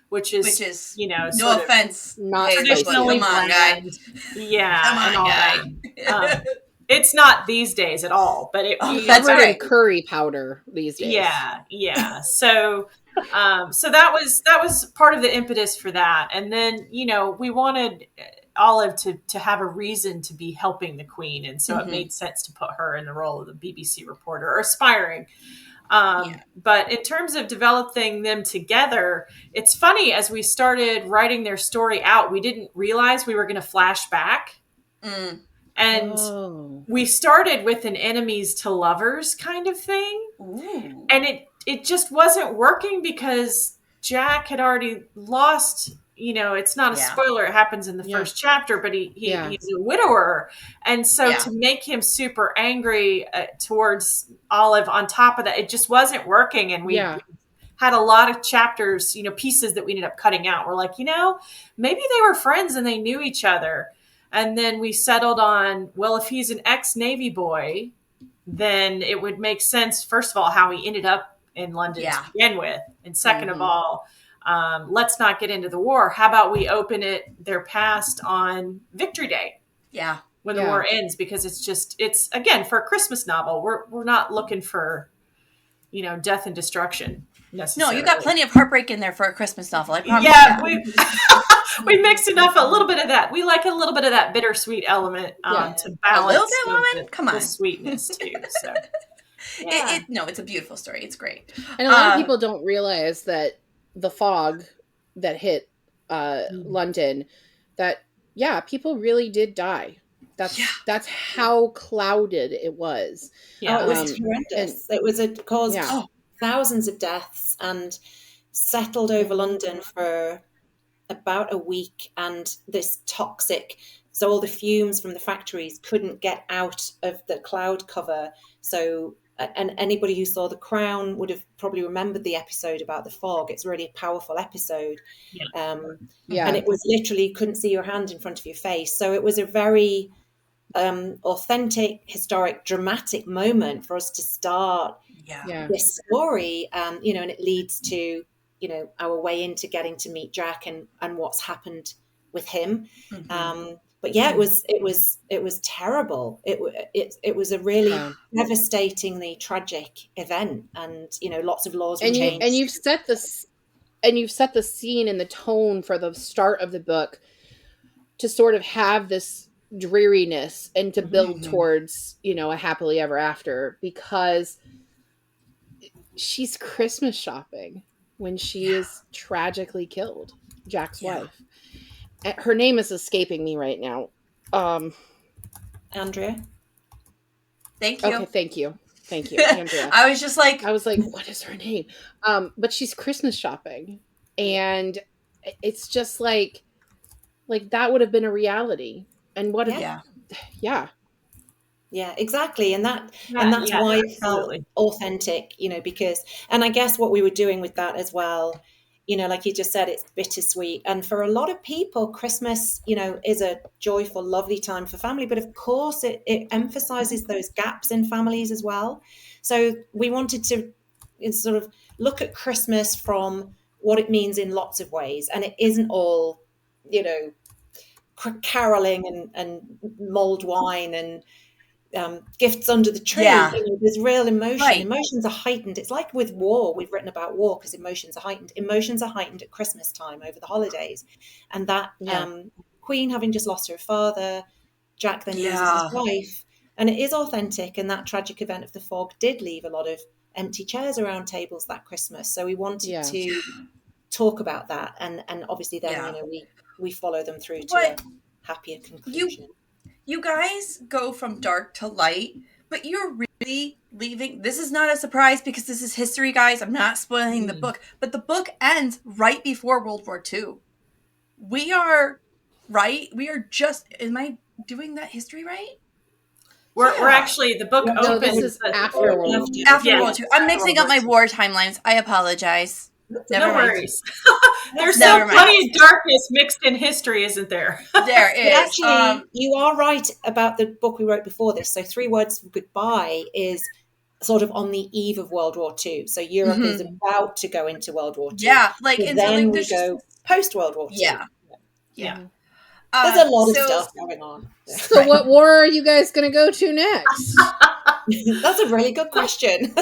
which is no offense, not traditionally bland. Yeah, come on, and all guy. that. It's not these days at all, but that's right. Curry powder these days. Yeah. So that was part of the impetus for that, and then we wanted Olive to have a reason to be helping the Queen, and so it made sense to put her in the role of the BBC reporter, or aspiring. But in terms of developing them together, it's funny, as we started writing their story out, we didn't realize we were going to flash back. And we started with an enemies to lovers kind of thing. Ooh. And it just wasn't working because Jack had already lost, it's not a spoiler. It happens in the first chapter, but he's a widower. And so to make him super angry towards Olive on top of that, it just wasn't working. And we had a lot of chapters, pieces that we ended up cutting out. We're like, maybe they were friends and they knew each other. And then we settled on, well, if he's an ex-Navy boy, then it would make sense, first of all, how he ended up in London to begin with. And second of all, let's not get into the war. How about we open their past on Victory Day? Yeah. When the war ends, because it's again, for a Christmas novel, we're not looking for, death and destruction necessarily. No, you got plenty of heartbreak in there for a Christmas novel, I promise. Yeah, we mixed a little bit of that. We like a little bit of that bittersweet element to balance a little bit, woman. Come on, the sweetness too. So, it's a beautiful story. It's great, and a lot of people don't realize that the fog that hit London, that people really did die. That's how clouded it was. Yeah, it was horrendous. It caused thousands of deaths and settled over London for about a week, and this toxic, so all the fumes from the factories couldn't get out of the cloud cover. So, and anybody who saw The Crown would have probably remembered the episode about the fog. It's really a powerful episode. And it was literally, couldn't see your hand in front of your face. So it was a very authentic, historic, dramatic moment for us to start this story. And it leads to our way into getting to meet Jack and what's happened with him. But it was terrible. It was a really devastatingly tragic event, and lots of laws were changed. And you've set the scene and the tone for the start of the book to sort of have this dreariness and to build towards a happily ever after, because she's Christmas shopping when she is tragically killed, Jack's wife. Her name is escaping me right now. Andrea. Thank you. Okay, thank you, Andrea. I was like, what is her name? But she's Christmas shopping, and it's just like that would have been a reality. And what if? Yeah, exactly. And that's why it felt authentic, because, and I guess what we were doing with that as well, like you just said, it's bittersweet. And for a lot of people, Christmas, is a joyful, lovely time for family. But of course, it emphasizes those gaps in families as well. So we wanted to sort of look at Christmas from what it means in lots of ways. And it isn't all, caroling and mulled wine and gifts under the tree. There's real emotion. Emotions are heightened. It's like with war. We've written about war because emotions are heightened. Emotions are heightened at Christmas time over the holidays, and that Queen having just lost her father, Jack then loses his wife, and it is authentic. And that tragic event of the fog did leave a lot of empty chairs around tables that Christmas. So we wanted to talk about that, and obviously then we follow them through to a happier conclusion. You guys go from dark to light, but you're really leaving. This is not a surprise because this is history, guys. I'm not spoiling the book, but the book ends right before World War II. We are just. Am I doing that history right? We're actually, the book opens. No, this is after World War II. I'm mixing up my war timelines. I apologize. No worries. There's still plenty of darkness mixed in history, isn't there? There is. But actually, you are right about the book we wrote before this. So 3 Words for Goodbye is sort of on the eve of World War II. So Europe is about to go into World War II. Yeah, like, and then we go post World War II. Yeah. There's a lot of stuff going on. So what war are you guys going to go to next? That's a really good question.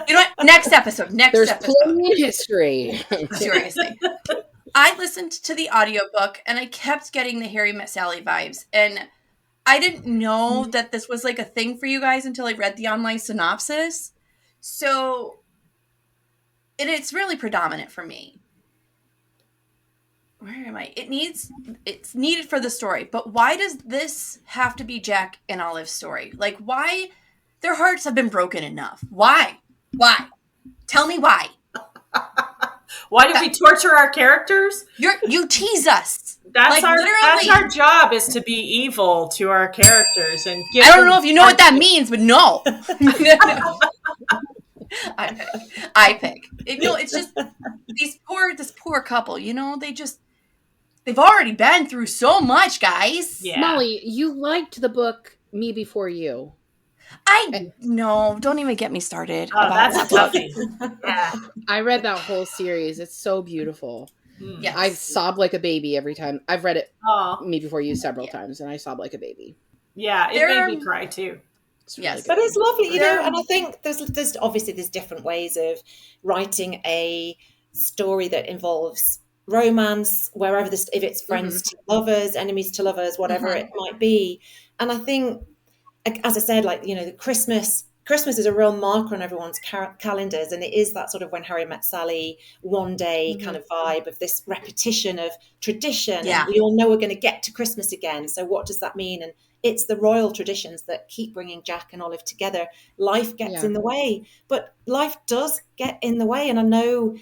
You know what? Next episode. There's plenty of history. Seriously. I listened to the audiobook and I kept getting the Harry Met Sally vibes. And I didn't know that this was like a thing for you guys until I read the online synopsis. So, and it's really predominant for me. Where am I? It's needed for the story. But why does this have to be Jack and Olive's story? Like, why? Their hearts have been broken enough. Why? Tell me why. Why do we torture our characters? You tease us. That's our job, is to be evil to our characters and give I don't know if you know what that means, but no. I pick. It's just this poor couple. They've already been through so much, guys. Yeah. Molly, you liked the book Me Before You. No, don't even get me started. Oh, that's a toughie. Yeah. I read that whole series. It's so beautiful. Yes. I sob like a baby every time. I've read it Me Before You several times, and I sob like a baby. Yeah, it made me cry too. Yes, but it's lovely, and I think there's obviously different ways of writing a story that involves romance, wherever if it's friends to lovers, enemies to lovers, whatever it might be. And I think, as I said, the Christmas is a real marker on everyone's calendars, and it is that sort of when Harry met Sally one day kind of vibe of this repetition of tradition. Yeah. And we all know we're going to get to Christmas again. So what does that mean? And it's the royal traditions that keep bringing Jack and Olive together. Life gets in the way, but life does get in the way. And I know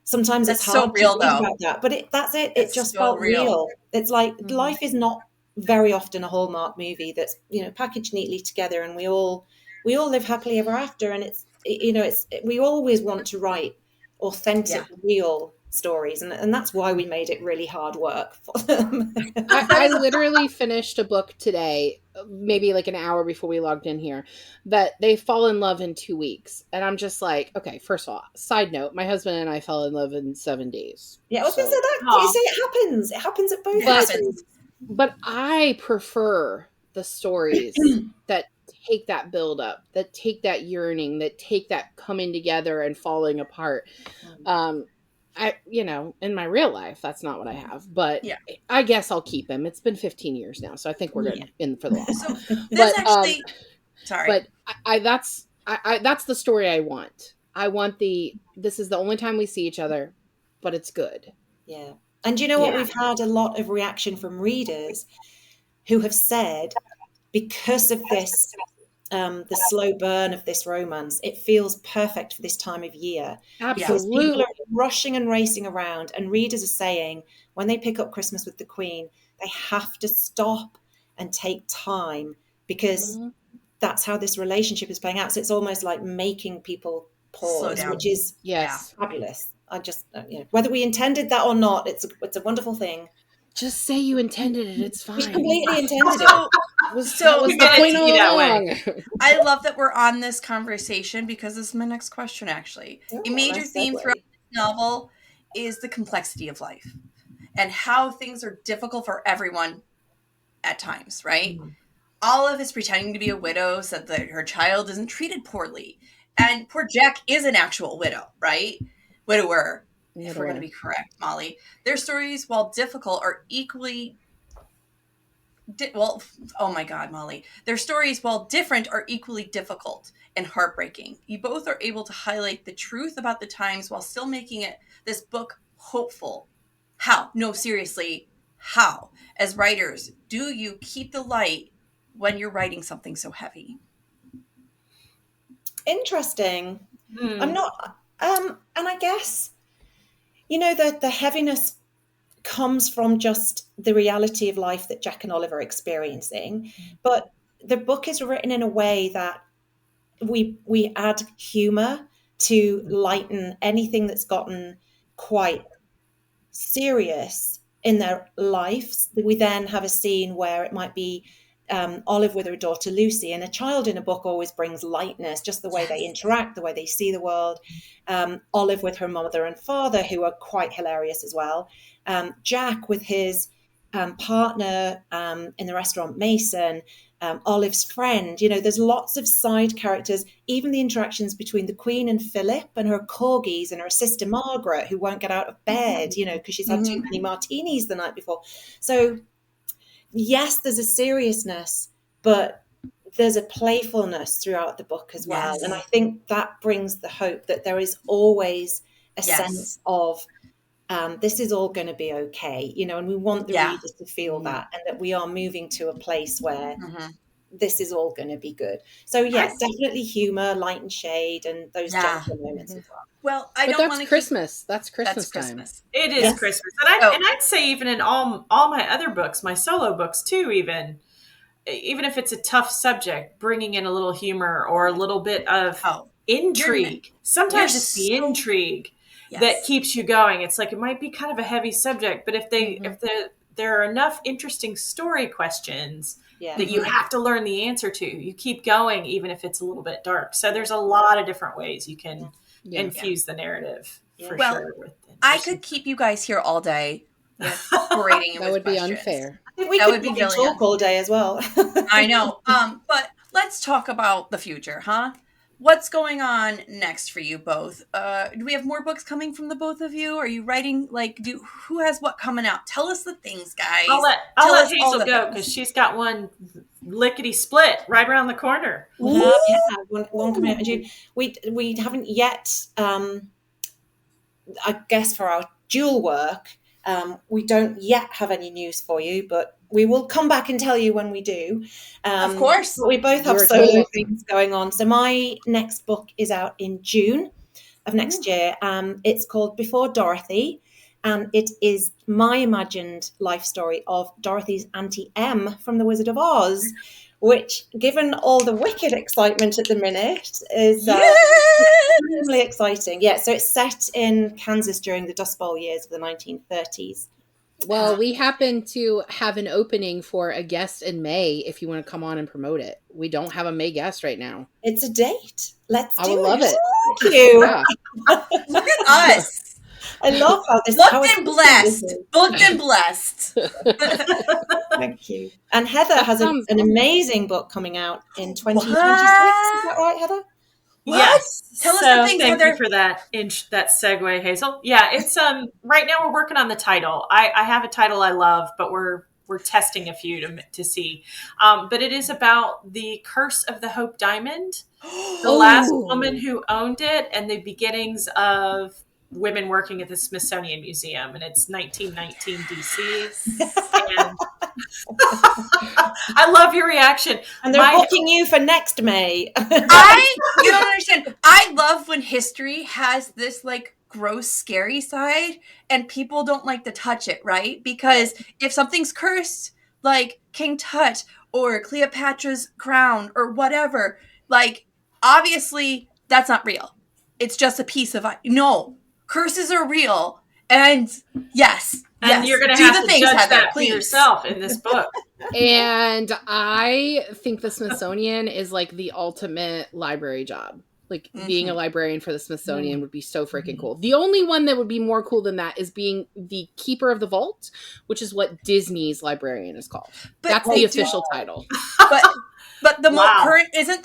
sometimes it's hard so real, to think though. about that, but that's it. It just felt real. It's like life is not very often a Hallmark movie that's packaged neatly together, and we all live happily ever after. And we always want to write authentic, real stories, and that's why we made it really hard work for them. I literally finished a book today, maybe like an hour before we logged in here, that they fall in love in 2 weeks. And I'm just like, okay, first of all, side note, my husband and I fell in love in 7 days. Yeah, I was going to say that. You say it happens. It happens at both ends. But I prefer the stories that take that build up, that take that yearning, that take that coming together and falling apart. In my real life, that's not what I have, but I guess I'll keep him. It's been 15 years now, so I think we're good in for the long haul. So that's actually, sorry, but that's the story I want. I want this is the only time we see each other, but it's good. Yeah. And you know what? We've had a lot of reaction from readers who have said, because of this, the slow burn of this romance, it feels perfect for this time of year. Absolutely. People are rushing and racing around, and readers are saying when they pick up Christmas with the Queen, they have to stop and take time, because that's how this relationship is playing out. So it's almost like making people pause, which is fabulous. I just, whether we intended that or not, it's a wonderful thing. Just say you intended it. It's fine. We completely intended it. Was the point all along. I love that we're on this conversation, because this is my next question, actually. A major theme throughout this novel is the complexity of life and how things are difficult for everyone at times, right? Olive is pretending to be a widow so that her child isn't treated poorly. And poor Jack is an actual widow, right? Widower, if we're going to be correct, Molly. Their stories, while difficult, are equally well, oh my God, Molly. Their stories, while different, are equally difficult and heartbreaking. You both are able to highlight the truth about the times while still making this book hopeful. How? No, seriously, how? As writers, do you keep the light when you're writing something so heavy? Interesting. I'm not, and I guess, the heaviness comes from just the reality of life that Jack and Oliver are experiencing. But the book is written in a way that we add humor to lighten anything that's gotten quite serious in their lives. We then have a scene where it might be Olive with her daughter Lucy, and a child in a book always brings lightness, just the way they interact, the way they see the world. Olive with her mother and father, who are quite hilarious as well. Jack with his partner in the restaurant, Mason. Olive's friend, there's lots of side characters, even the interactions between the Queen and Philip and her corgis and her sister Margaret, who won't get out of bed, because she's had too many martinis the night before. So yes, there's a seriousness, but there's a playfulness throughout the book as well. Yes. And I think that brings the hope that there is always a sense of this is all going to be okay, and we want the readers to feel that, and that we are moving to a place where this is all going to be good. So yes, definitely humor, light and shade, and those gentle moments as well. Well, that's Christmas. That's Christmas time. It is Christmas, and I'd say even in all my other books, my solo books too, even if it's a tough subject, bringing in a little humor or a little bit of intrigue. Sometimes it's the intrigue that keeps you going. It's like, it might be kind of a heavy subject, but if there are enough interesting story questions that you have to learn the answer to, you keep going, even if it's a little bit dark. So there's a lot of different ways you can infuse the narrative for sure. I could keep you guys here all day. Berating that would be unfair. We could be talk all day as well. I know. But let's talk about the future, huh? What's going on next for you both? Do we have more books coming from the both of you? Are you writing, who has what coming out? Tell us the things, guys. I'll let Hazel go, because she's got one lickety split right around the corner. One coming out in June. We haven't yet, I guess for our dual work, we don't yet have any news for you, but we will come back and tell you when we do. Of course. We both have solo things going on. So my next book is out in June of next year. It's called Before Dorothy, and it is my imagined life story of Dorothy's Auntie Em from The Wizard of Oz, which, given all the Wicked excitement at the minute, is extremely exciting. Yeah, so it's set in Kansas during the Dust Bowl years of the 1930s. Well, we happen to have an opening for a guest in May if you want to come on and promote it. We don't have a May guest right now. It's a date. Let's do it. I would love it. Thank you. Yeah. Look at us. I love how this Booked and blessed. Booked and blessed. Thank you. And Heather has an amazing book coming out in 2026. Is that right, Heather? What? Yes. Tell us the things. Thank you for that segue, Hazel. Yeah, it's right now we're working on the title. I have a title I love, but we're testing a few to see. But it is about the curse of the Hope Diamond, the last woman who owned it, and the beginnings of women working at the Smithsonian Museum, and it's 1919 DC. And I love your reaction. And they're booking you for next May. You don't understand. I love when history has this gross, scary side, and people don't like to touch it, right? Because if something's cursed, like King Tut or Cleopatra's crown or whatever, obviously that's not real. It's just a piece of no. Curses are real, and yes, you're going to have to judge that for yourself in this book. And I think the Smithsonian is the ultimate library job. Being a librarian for the Smithsonian would be so freaking cool. The only one that would be more cool than that is being the keeper of the vault, which is what Disney's librarian is called. That's the official title. But the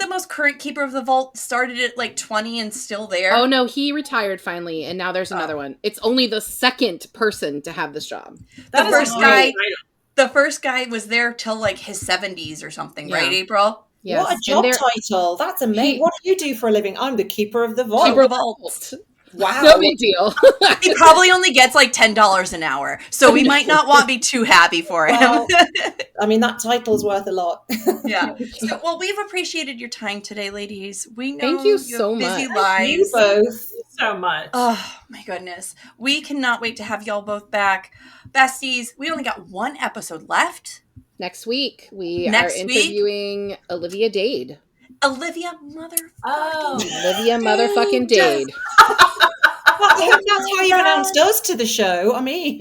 most current keeper of the vault started at 20 and still there? Oh no, he retired finally, and now there's another one. It's only the second person to have this job. The The first guy was there till like his 70s or something, right, April? Yes. What a job title. That's amazing. What do you do for a living? I'm the keeper of the vault. Keeper of the vault. Wow. No big deal. He probably only gets like $10 an hour, so we might not want to be too happy for him. Well, I mean, that title's worth a lot. Yeah. So, well, we've appreciated your time today, ladies. We know Thank you so busy much. lives. Thank you both so much. Oh my goodness. We cannot wait to have y'all both back. Besties, we only got one episode left. Next week, we are interviewing Olivia Dade. Olivia motherfucking Dade. That's how you announced us to the show. I mean.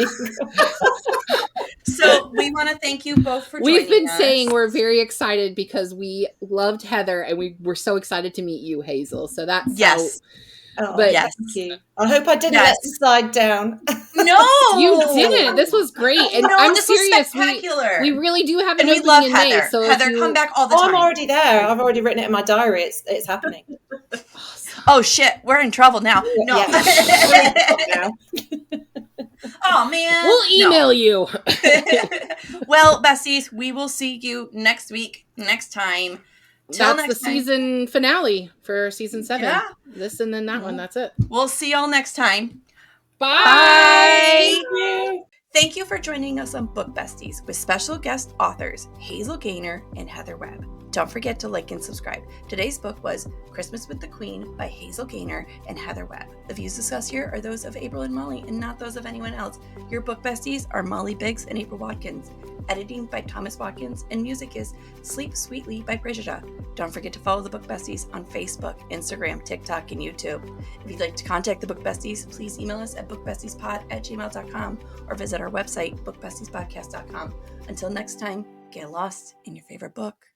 So we want to thank you both for joining us. We've been saying we're very excited because we loved Heather and we were so excited to meet you, Hazel. So that's thank you. I hope I didn't let the slide down. No, you didn't. This was great, and I'm serious. We really do have an opening love in Heather. May. So Heather, come back all the time. I'm already there. I've already written it in my diary. It's happening. Oh shit, we're in trouble now. No. Oh man, we'll email you. Well, besties, we will see you next week, next time. That's the season finale for season 7. Yeah. This and then that one. That's it. We'll see y'all next time. Bye. Bye. Thank you for joining us on Book Besties with special guest authors Hazel Gaynor and Heather Webb. Don't forget to like and subscribe. Today's book was Christmas with the Queen by Hazel Gaynor and Heather Webb. The views discussed here are those of April and Molly and not those of anyone else. Your book besties are Molly Biggs and April Watkins. Editing by Thomas Watkins and music is Sleep Sweetly by Brigida. Don't forget to follow the Book Besties on Facebook, Instagram, TikTok, and YouTube. If you'd like to contact the Book Besties, please email us at bookbestiespod@gmail.com or visit our website, bookbestiespodcast.com. Until next time, get lost in your favorite book.